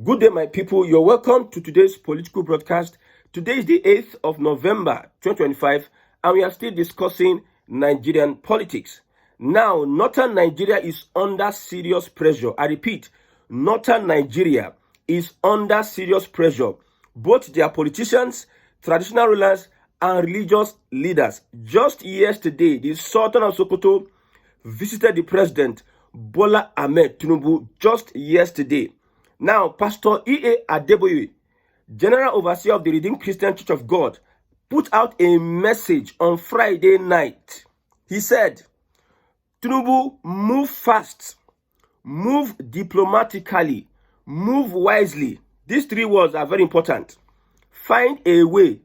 Good day, my people. You're welcome to today's political broadcast. Today is the 8th of November, 2025, and we are still discussing Nigerian politics. Now, northern Nigeria is under serious pressure. I repeat, northern Nigeria is under serious pressure. Both their politicians, traditional rulers, and religious leaders. Just yesterday, the Sultan of Sokoto visited the president, Bola Ahmed Tinubu, just yesterday. Now, Pastor E.A. Adeboye, General Overseer of the Redeemed Christian Church of God, put out a message on Friday night. He said, Tinubu, move fast, move diplomatically, move wisely. These three words are very important. Find a way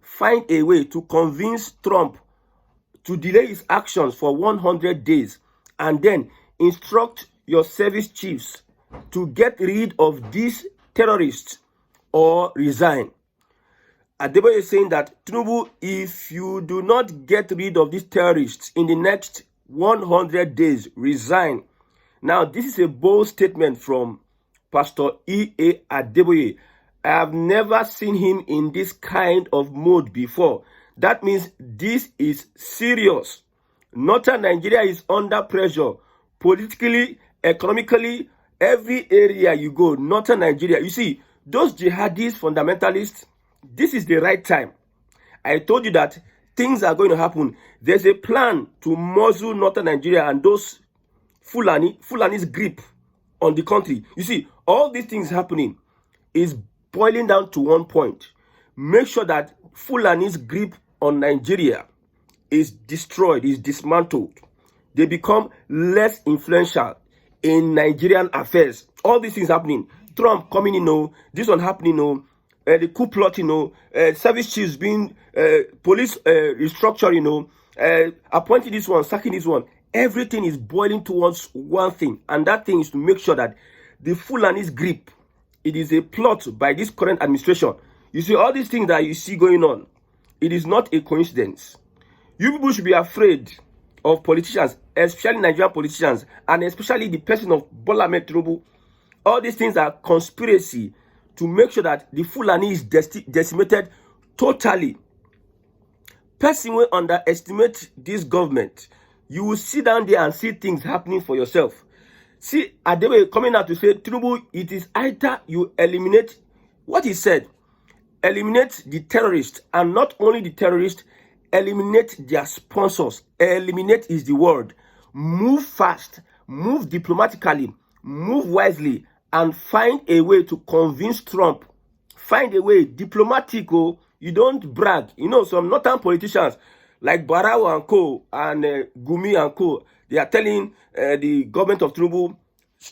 to convince Trump to delay his actions for 100 days and then instruct your service chiefs to get rid of these terrorists or resign. Adeboye is saying that, Tinubu, if you do not get rid of these terrorists in the next 100 days, resign. Now, this is a bold statement from Pastor E.A. Adeboye. I have never seen him in this kind of mode before. That means this is serious. Northern Nigeria is under pressure, politically, economically, every area you go, northern Nigeria. You see, those jihadist fundamentalists, this is the right time. I told you that things are going to happen. There's a plan to muzzle northern Nigeria and those Fulani's grip on the country. You see, all these things happening is boiling down to one point. Make sure that Fulani's grip on Nigeria is destroyed, is dismantled. They become less influential in Nigerian affairs. All these things happening. Trump coming in, this one happening, the coup plot, service chiefs being, police restructuring, appointing this one, sacking this one. Everything is boiling towards one thing, and that thing is to make sure that the Fulani's grip, it is a plot by this current administration. You see, all these things that you see going on, it is not a coincidence. You people should be afraid of politicians, especially Nigerian politicians, and especially the person of Bola Ahmed Tinubu. All these things are conspiracy to make sure that the Fulani is decimated totally. Person will underestimate this government. You will sit down there and see things happening for yourself. See, Adeboye coming out to say, Tinubu, it is either you eliminate, what he said, eliminate the terrorists, and not only the terrorists, eliminate their sponsors. Eliminate is the word. Move fast, move diplomatically, move wisely, and find a way to convince Trump. Find a way, diplomatic. You don't brag. You know, some northern politicians like Barao and Co. and Gumi and Co. They are telling the government of Tinubu,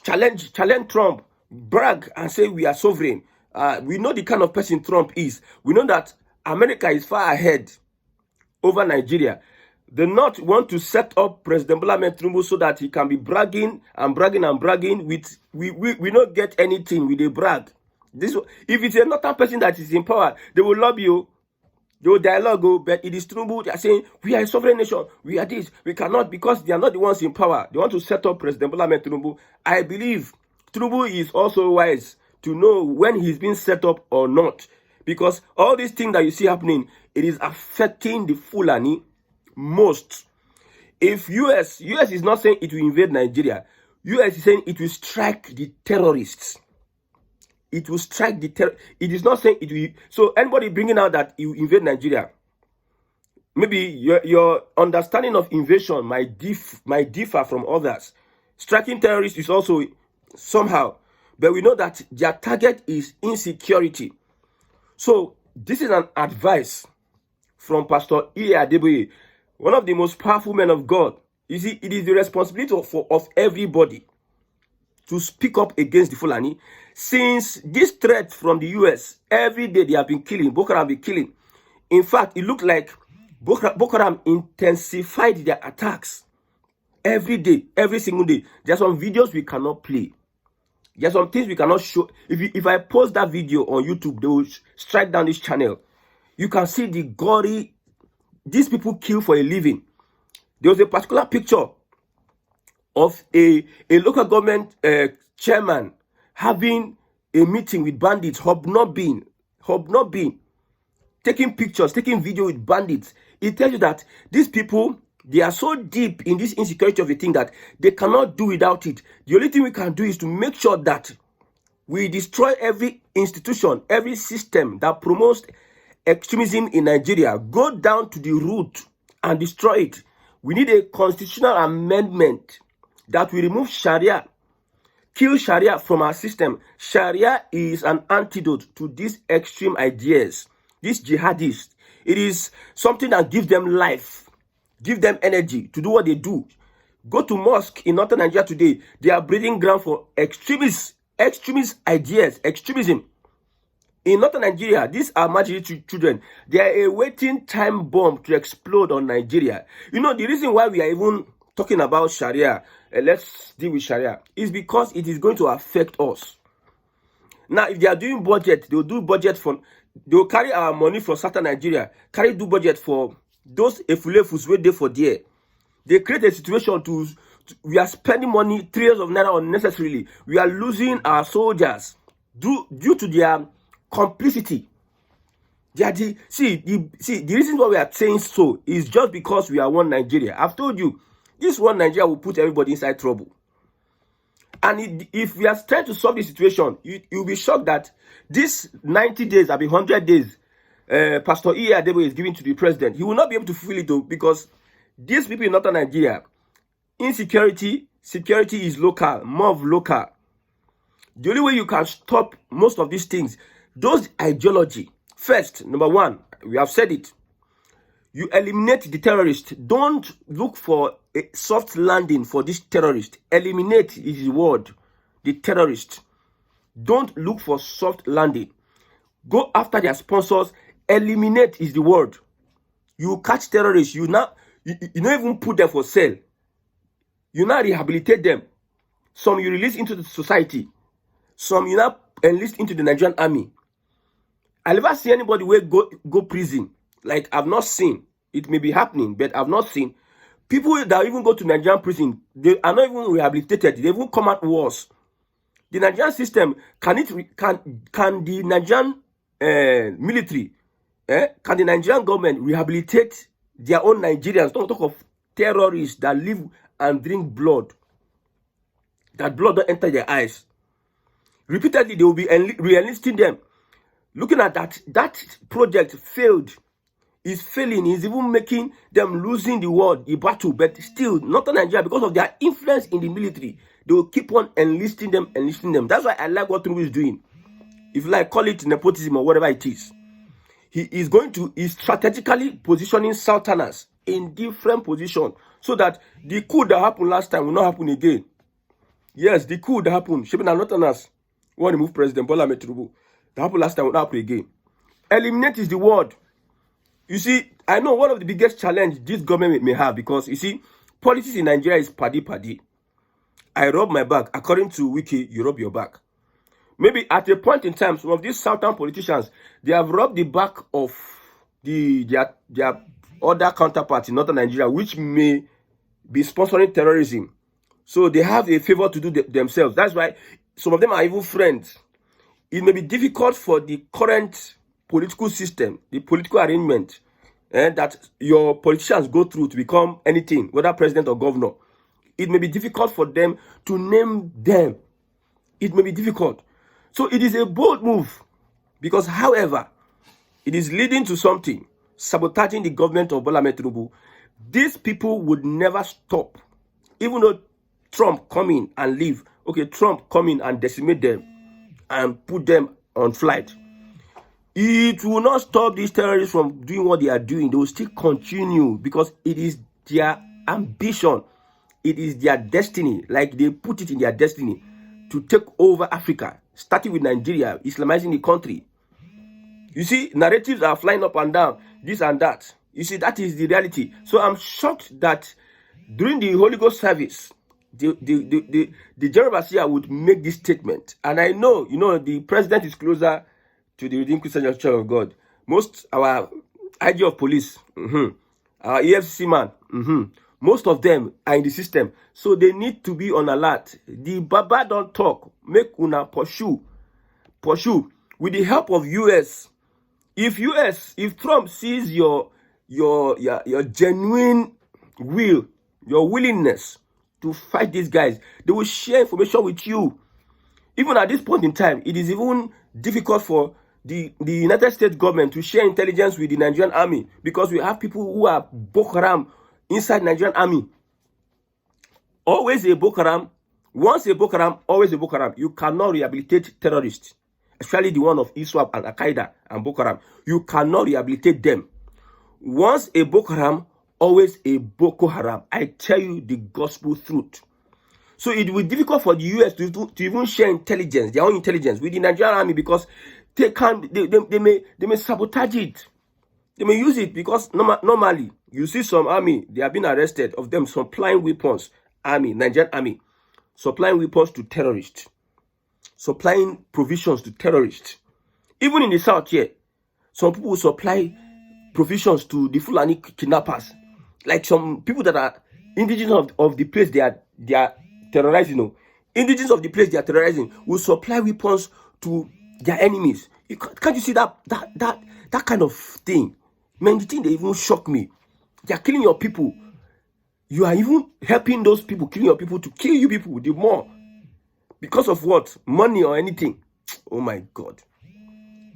challenge Trump, brag and say we are sovereign. We know the kind of person Trump is. We know that America is far ahead over Nigeria. The North want to set up President Bola Ahmed Tinubu so that he can be bragging and bragging and bragging. We don't get anything with a brag. This, if it's a northern person that is in power, they will lobby you. They will dialogue, but it is Tinubu. They are saying, we are a sovereign nation. We are this. We cannot, because they are not the ones in power. They want to set up President Bola Ahmed Tinubu. I believe Tinubu is also wise to know when he's been set up or not. Because all these things that you see happening, it is affecting the Fulani most. If US is not saying it will invade Nigeria, US is saying it will strike the terrorists. It will strike the terror. It is not saying it will. So anybody bringing out that you invade Nigeria, maybe your understanding of invasion might differ from others. Striking terrorists is also somehow, but we know that their target is insecurity. So this is an advice from Pastor E.A. Adeboye, one of the most powerful men of God. You see, it is the responsibility of everybody to speak up against the Fulani. Since this threat from the US, every day they have been killing, Boko Haram been killing. In fact, it looked like Boko Haram intensified their attacks every day, every single day. There are some videos we cannot play. There are some things we cannot show. If I post that video on YouTube, they will strike down this channel. You can see the gory, these people kill for a living. There was a particular picture of a local government chairman having a meeting with bandits, hobnobbing, taking pictures, taking video with bandits. It tells you that these people, they are so deep in this insecurity of the thing that they cannot do without it. The only thing we can do is to make sure that we destroy every institution, every system that promotes extremism in Nigeria. Go down to the root and destroy it. We need a constitutional amendment that will remove Sharia, kill Sharia from our system. Sharia is an antidote to these extreme ideas, these jihadists. It is something that gives them life, give them energy to do what they do. Go to mosque in northern Nigeria today. They are breeding ground for extremist ideas, extremism. In northern Nigeria, these are marginal children. They are a waiting time bomb to explode on Nigeria. You know, the reason why we are even talking about Sharia, let's deal with Sharia, is because it is going to affect us. Now, if they are doing budget, they'll do budget for, they'll carry our money from southern Nigeria, do budget for those efulefus wait there for there. They create a situation to we are spending money, trillions of naira unnecessarily. We are losing our soldiers due to their complicity. The reason why we are saying so is just because we are one Nigeria. I've told you, this one Nigeria will put everybody inside trouble. And if we are trying to solve the situation, you'll be shocked that this 90 days, 100 days, Pastor Adeboye is giving to the president, he will not be able to fulfill it though, because these people in northern Nigeria, security is local, more of local. The only way you can stop most of these things, those ideology, first, number one, we have said it, you eliminate the terrorist. Don't look for a soft landing for this terrorist. Eliminate is the word, the terrorist. Don't look for soft landing. Go after their sponsors. Eliminate is the word. You catch terrorists, you don't even put them for sale. You now rehabilitate them. Some you release into the society. Some you now enlist into the Nigerian army. I never see anybody where go prison. Like, I've not seen. It may be happening, but I've not seen. People that even go to Nigerian prison, they are not even rehabilitated. They even come out worse. The Nigerian system, can the Nigerian military, can the Nigerian government rehabilitate their own Nigerians? Don't talk of terrorists that live and drink blood. That blood don't enter their eyes. Repeatedly, they will be re-enlisting them. Looking at that project failed. Is failing, is even making them losing the war, the battle, but still, northern Nigeria, because of their influence in the military, they will keep on enlisting them. That's why I like what Tinubu is doing. If you like, call it nepotism or whatever it is. He is strategically positioning Southerners in different positions so that the coup that happened last time will not happen again. Yes, the coup that happened, Shebina Northerners want to move President Bola Ahmed Tinubu. That happened last time will not happen again. Eliminate is the word. You see, I know one of the biggest challenge this government may have, because, you see, politics in Nigeria is paddy. I rub my back. According to Wiki, you rub your back. Maybe at a point in time, some of these southern politicians, they have rubbed the back of their other counterparts in northern Nigeria, which may be sponsoring terrorism. So they have a favor to do themselves. That's why some of them are even friends. It may be difficult for the current political system, the political arrangement that your politicians go through to become anything, whether president or governor. It may be difficult for them to name them. It may be difficult. So it is a bold move, because, however, it is leading to something, sabotaging the government of Bola Ahmed Tinubu. These people would never stop. Even though Trump come in and leave, okay, Trump come in and decimate them and put them on flight. It will not stop these terrorists from doing what they are doing. They will still continue, because it is their ambition. It is their destiny. Like, they put it in their destiny to take over Africa, starting with Nigeria, Islamizing the country. You see, narratives are flying up and down, this and that. You see, that is the reality. So I'm shocked that during the Holy Ghost service, the General Basia would make this statement. And I know, the president is closer to the Redeemed Christian Church of God. Most our IG of police, our EFCC man, most of them are in the system. So they need to be on alert. The Baba don't talk. Make una pursue. pursue with the help of US. If Trump sees your genuine will, your willingness to fight these guys, they will share information with you. Even at this point in time, it is even difficult for the United States government to share intelligence with the Nigerian army, because we have people who are Boko Haram inside Nigerian army. Always a Boko Haram. Once a Boko Haram, always a Boko Haram. You cannot rehabilitate terrorists, especially the one of ISWAP and Al-Qaeda and Boko Haram. You cannot rehabilitate them. Once a Boko Haram, always a Boko Haram. I tell you the gospel truth. So it will be difficult for the US to even share intelligence, their own intelligence, with the Nigerian army, because they may sabotage it. They may use it, because normally you see some army, they have been arrested of them supplying weapons. Nigerian army, supplying weapons to terrorists, supplying provisions to terrorists. Even in the south here, some people supply provisions to the Fulani kidnappers. Like some people that are indigenous of the place they are terrorizing. Indigenous of the place they are terrorizing will supply weapons to their enemies. Can't you see that kind of thing? Man, the thing they even shock me. They are killing your people. You are even helping those people killing your people to kill you people the more. Because of what? Money or anything. Oh my God.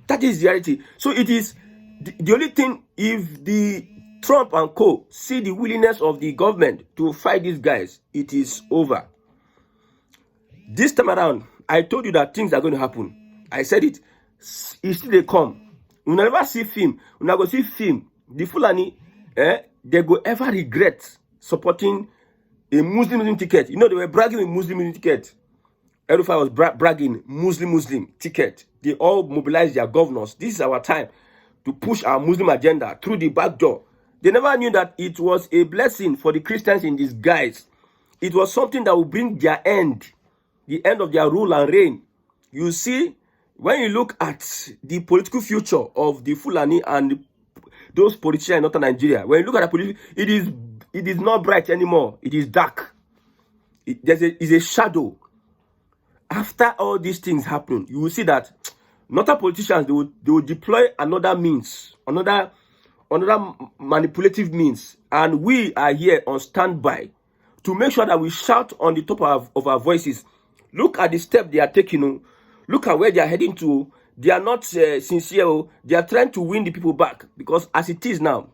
That is the reality. So it is the only thing, if the Trump and co see the willingness of the government to fight these guys, it is over. This time around, I told you that things are going to happen. I said it. It's still they come. We never see film. We never see film. The Fulani, they go ever regret supporting a Muslim ticket. You know, they were bragging with Muslim ticket. Erufai was bragging Muslim ticket. They all mobilized their governors. This is our time to push our Muslim agenda through the back door. They never knew that it was a blessing for the Christians in disguise. It was something that would bring their end, the end of their rule and reign. You see, when you look at the political future of the Fulani and those politicians in northern Nigeria, when you look at the political, it is not bright anymore. It is dark. It's a shadow. After all these things happen, you will see that northern politicians, they will deploy another means, another manipulative means, and we are here on standby to make sure that we shout on the top of our voices. Look at the step they are taking. Look at where they are heading to. They are not sincere. They are trying to win the people back, because as it is now,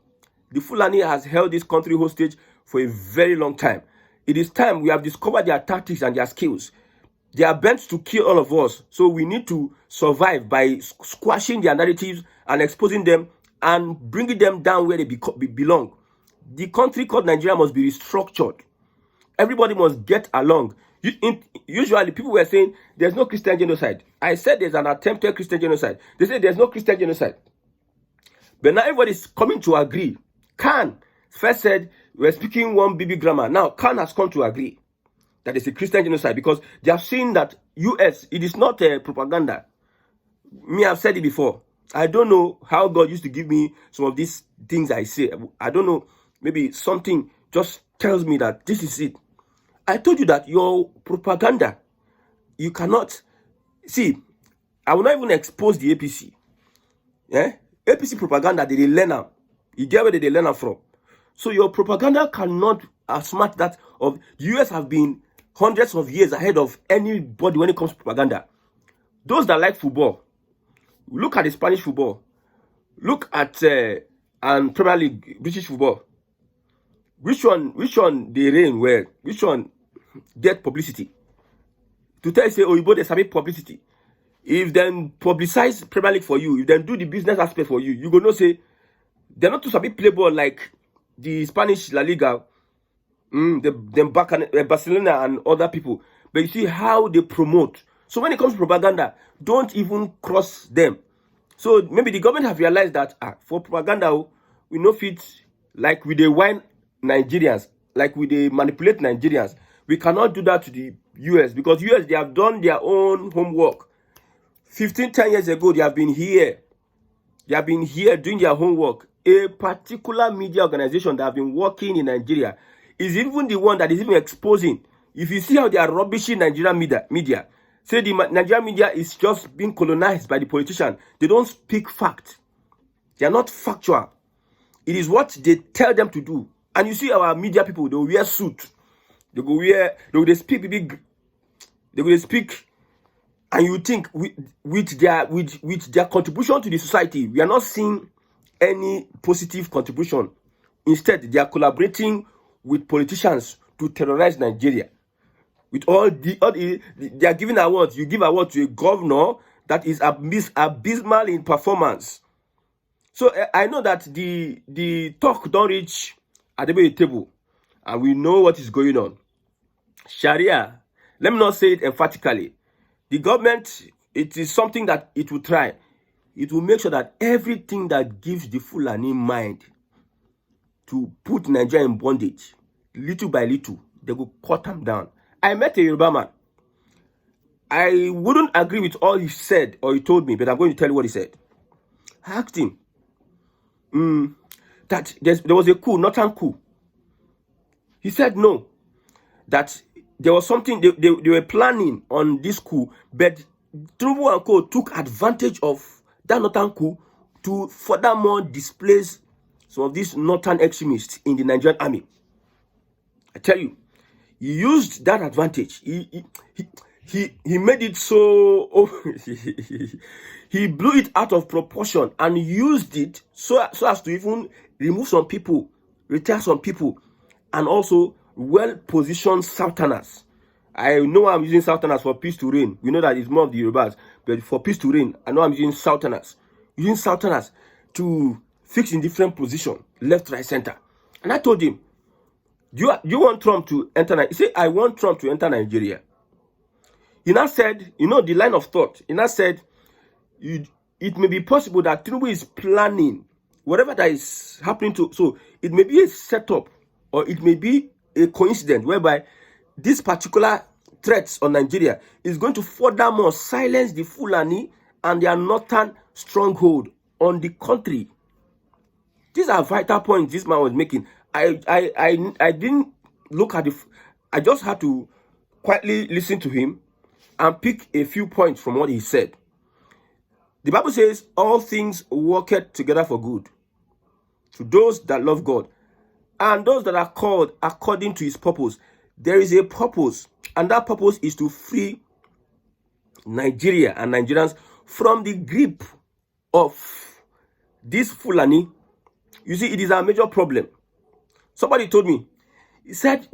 the Fulani has held this country hostage for a very long time. It is time we have discovered their tactics and their skills. They are bent to kill all of us. So we need to survive by squashing their narratives and exposing them and bringing them down where they belong. The country called Nigeria must be restructured. Everybody must get along. Usually, people were saying there's no Christian genocide. I said there's an attempted Christian genocide. They say there's no Christian genocide. But now everybody's coming to agree. Khan first said we're speaking one BB grammar. Now Khan has come to agree that it's a Christian genocide, because they have seen that US, it is not a propaganda. Me, I've said it before. I don't know how God used to give me some of these things I say. I don't know. Maybe something just tells me that this is it. I told you that your propaganda, you cannot see. I will not even expose the APC. Yeah, APC propaganda, they learn them. You get where they learn them from. So your propaganda cannot outsmart that of US have been hundreds of years ahead of anybody when it comes to propaganda. Those that like football, look at the Spanish football. Look at and Premier League British football. Which one they reign well? Which one get publicity? To tell you, say, oh, you both they sabi publicity. If then publicize Premier League for you, if then do the business aspect for you, you go no say they're not too sabi play ball like the Spanish La Liga, Barcelona and other people. But you see how they promote. So when it comes to propaganda, don't even cross them. So maybe the government have realized that for propaganda, we no fit like we they wine Nigerians, like we they manipulate Nigerians. We cannot do that to the US, because US, they have done their own homework. 10 years ago, they have been here. They have been here doing their homework. A particular media organization that have been working in Nigeria is even the one that is even exposing. If you see how they are rubbishing Nigerian media, say the Nigerian media is just being colonized by the politician. They don't speak fact. They are not factual. It is what they tell them to do. And you see our media people, they wear suit. They speak big. They will speak, and you think with their contribution to the society, we are not seeing any positive contribution. Instead, they are collaborating with politicians to terrorize Nigeria. With they are giving awards. You give award to a governor that is abysmal in performance. So I know that the talk don't reach Adeboye table, and we know what is going on. Sharia, let me not say it emphatically. The government, it is something that it will try. It will make sure that everything that gives the Fulani mind to put Nigeria in bondage, little by little, they will cut them down. I met a Yoruba man. I wouldn't agree with all he said or he told me, but I'm going to tell you what he said. I asked him that there was a coup, northern coup. He said no, that there was something they were planning on this coup, but Tinubu and co took advantage of that northern coup to furthermore displace some of these northern extremists in the Nigerian army. I tell you, he used that advantage. He made it so he blew it out of proportion and used it so as to even remove some people, retire some people, and also well-positioned Southerners. I know I'm using Southerners for peace to reign. We know that it's more of the Yorubas, but for peace to reign, I know I'm using Southerners. Using Southerners to fix in different positions, left, right, center. And I told him, do you want Trump to enter Nigeria? He said, I want Trump to enter Nigeria. He now said, you know, the line of thought. He now said, it may be possible that Tinubu is planning whatever that is happening to. So it may be a setup, or it may be a coincidence whereby this particular threats on Nigeria is going to furthermore silence the Fulani and their northern stronghold on the country. These are vital points this man was making. I didn't look at I just had to quietly listen to him and pick a few points from what he said. The Bible says, all things work together for good to those that love God and those that are called according to his purpose. There is a purpose, and that purpose is to free Nigeria and Nigerians from the grip of this Fulani. You see, it is a major problem. Somebody told me, he said,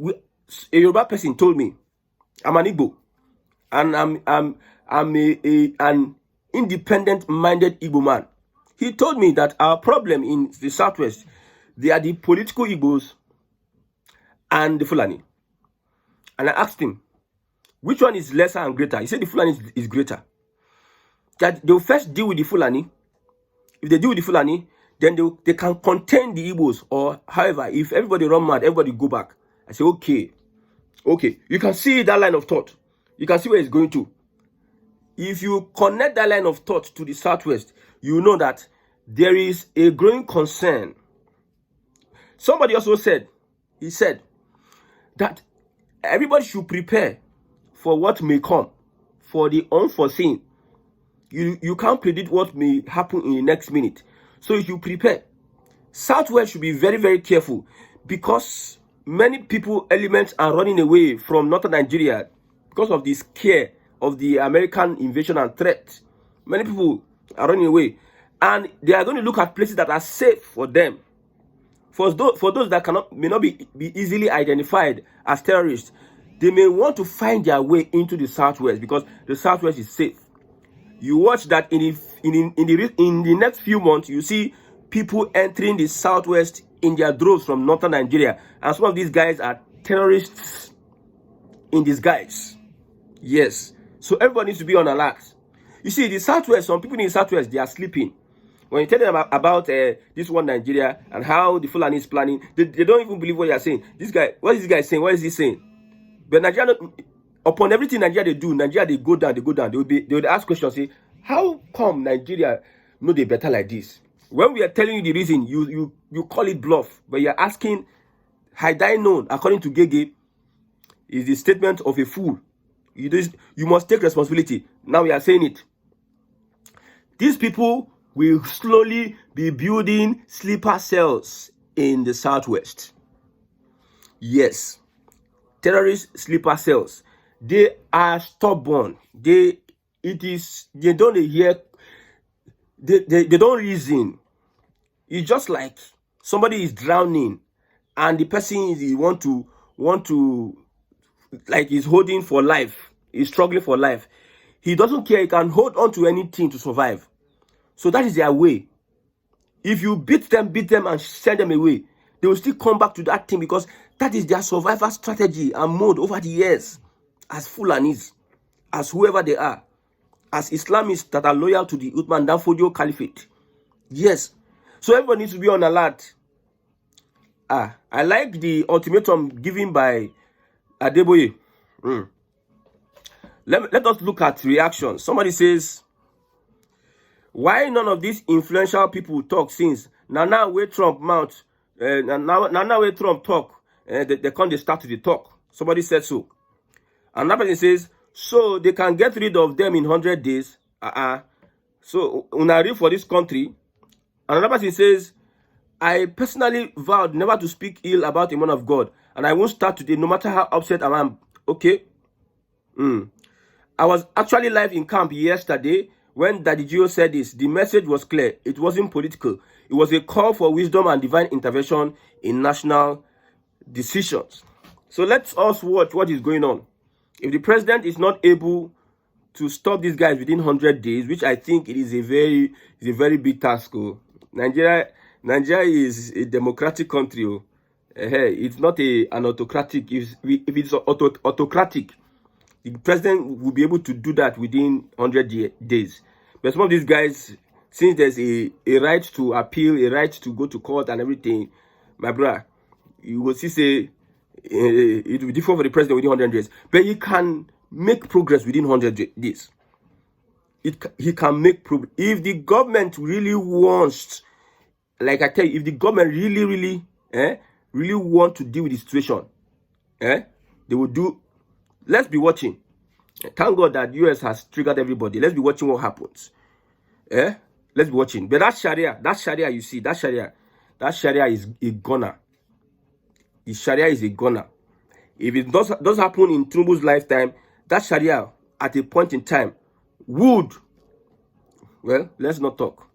a Yoruba person told me, I'm an Igbo, and I'm an independent-minded Igbo man. He told me that our problem in the Southwest, they are the political Igbos and the Fulani. And I asked him, which one is lesser and greater? He said the Fulani is greater. That they'll first deal with the Fulani. If they deal with the Fulani, then they can contain the Igbos. Or however, if everybody run mad, everybody go back. I say, okay. You can see that line of thought. You can see where it's going to. If you connect that line of thought to the Southwest, you know that there is a growing concern. Somebody also said, he said that everybody should prepare for what may come, for the unforeseen. You can't predict what may happen in the next minute. So you should prepare. Southwest should be very, very careful, because many people, elements are running away from northern Nigeria because of the scare of the American invasion and threat. Many people are running away, and they are going to look at places that are safe for them. For those that may not be easily identified as terrorists, they may want to find their way into the Southwest because the Southwest is safe. You watch that in the next few months, you see people entering the Southwest in their droves from northern Nigeria, and some of these guys are terrorists in disguise. Yes, so everybody needs to be on alert. You see, the Southwest, some people in the Southwest, they are sleeping. When you tell them about this one Nigeria and how the Fulani is planning, they don't even believe what you are saying. This guy, what is this guy saying? What is he saying? But Nigeria, upon everything Nigeria they do, Nigeria they go down. They would ask questions, say, how come Nigeria know they better like this? When we are telling you the reason, you call it bluff, but you are asking, had I known, according to Gege, is the statement of a fool. You must take responsibility. Now we are saying it. These people will slowly be building sleeper cells in the southwest. Yes, terrorist sleeper cells. They are stubborn. They don't hear. They don't reason. It's just like somebody is drowning, and the person is want to like he's holding for life. He's struggling for life. He doesn't care. He can hold on to anything to survive. So that is their way. If you beat them and send them away, they will still come back to that thing because that is their survival strategy and mode over the years. As Fulanis, as whoever they are, as Islamists that are loyal to the Uthman Danfodio Caliphate. Yes. So everyone needs to be on alert. I like the ultimatum given by Adeboye. Let us look at reactions. Somebody says, why none of these influential people talk since? Now where Trump mount, now where Trump talk, they can't start to the talk. Somebody said so. Another person says, so they can get rid of them in 100 days. So, unari for this country. Another person says, I personally vowed never to speak ill about a man of God. And I won't start today, no matter how upset I am. Okay. I was actually live in camp yesterday when Daddy Gio said this. The message was clear. It wasn't political. It was a call for wisdom and divine intervention in national decisions. So let's also watch what is going on. If the president is not able to stop these guys within 100 days, which I think it is a very big task. Nigeria is a democratic country. It's not an autocratic. If it's autocratic, the president will be able to do that within 100 days. But some of these guys, since there's a right to appeal, a right to go to court and everything, my brother, you will see say it will be different for the president within 100 days. But he can make progress within 100 days. He can make progress. If the government really wants, like I tell you, if the government really want to deal with the situation, they will do. Let's be watching. Thank God that US has triggered everybody. Let's be watching what happens. Let's be watching. But that Sharia you see, that Sharia is a gunner. The Sharia is a gunner. If it does happen in Tinubu's lifetime, that Sharia at a point in time would, well, let's not talk.